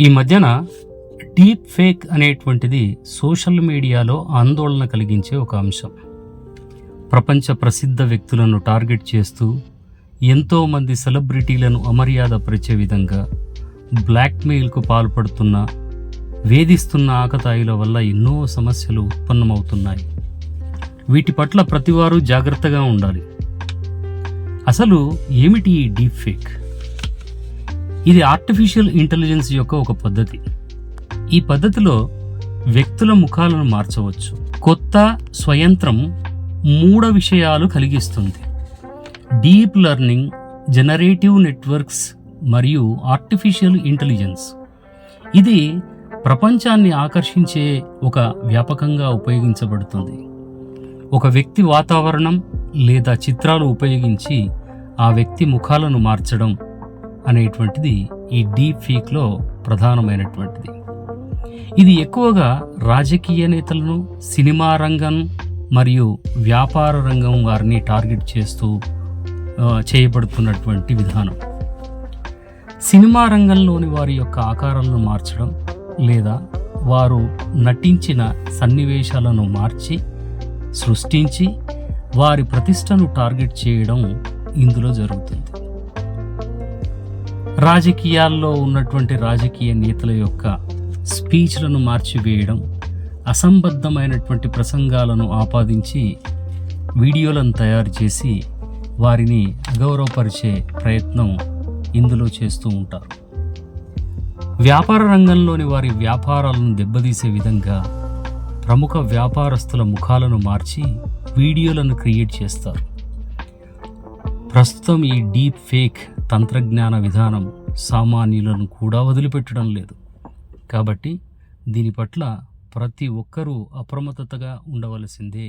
ఈ మధ్యన deep fake అనేటువంటిది సోషల్ మీడియాలో ఆందోళన కలిగించే ఒక అంశం. ప్రపంచ ప్రసిద్ధ వ్యక్తులను టార్గెట్ చేస్తూ ఎంతోమంది సెలబ్రిటీలను అమర్యాదపరిచే విధంగా బ్లాక్మెయిల్కు పాల్పడుతున్న, వేధిస్తున్న ఆకతాయిల వల్ల ఎన్నో సమస్యలు ఉత్పన్నమవుతున్నాయి. వీటి పట్ల ప్రతివారు జాగ్రత్తగా ఉండాలి. అసలు ఏమిటి ఈ డీప్ ఫేక్? ఇది ఆర్టిఫిషియల్ ఇంటెలిజెన్స్ యొక్క ఒక పద్ధతి. ఈ పద్ధతిలో వ్యక్తుల ముఖాలను మార్చవచ్చు. కొత్త స్వయంత్రం 3 విషయాలు కలిగిస్తుంది: డీప్ లెర్నింగ్, జనరేటివ్ నెట్వర్క్స్ మరియు ఆర్టిఫిషియల్ ఇంటెలిజెన్స్. ఇది ప్రపంచాన్ని ఆకర్షించే ఒక వ్యాపకంగా ఉపయోగించబడుతుంది. ఒక వ్యక్తి వాతావరణం లేదా చిత్రాలు ఉపయోగించి ఆ వ్యక్తి ముఖాలను మార్చడం అనేటువంటిది ఈ డీప్ ఫేక్లో ప్రధానమైనటువంటిది. ఇది ఎక్కువగా రాజకీయ నేతలను, సినిమా రంగం మరియు వ్యాపార రంగం వారిని టార్గెట్ చేస్తూ చేయబడుతున్నటువంటి విధానం. సినిమా రంగంలోని వారి యొక్క ఆకారాలను మార్చడం లేదా వారు నటించిన సన్నివేశాలను మార్చి సృష్టించి వారి ప్రతిష్టను టార్గెట్ చేయడం ఇందులో జరుగుతుంది. రాజకీయాల్లో ఉన్నటువంటి రాజకీయ నేతల యొక్క స్పీచ్లను మార్చివేయడం, అసంబద్ధమైనటువంటి ప్రసంగాలను ఆపాదించి వీడియోలను తయారు చేసి వారిని అగౌరవపరిచే ప్రయత్నం ఇందులో చేస్తూ ఉంటారు. వ్యాపార రంగంలోని వారి వ్యాపారాలను దెబ్బతీసే విధంగా ప్రముఖ వ్యాపారస్తుల ముఖాలను మార్చి వీడియోలను క్రియేట్ చేస్తారు. ప్రస్తుతం ఈ డీప్ ఫేక్ తంత్రజ్ఞాన విధానం సామాన్యులను కూడా వదిలిపెట్టడం లేదు. కాబట్టి దీని పట్ల ప్రతి ఒక్కరూ అప్రమత్తతగా ఉండవలసిందే.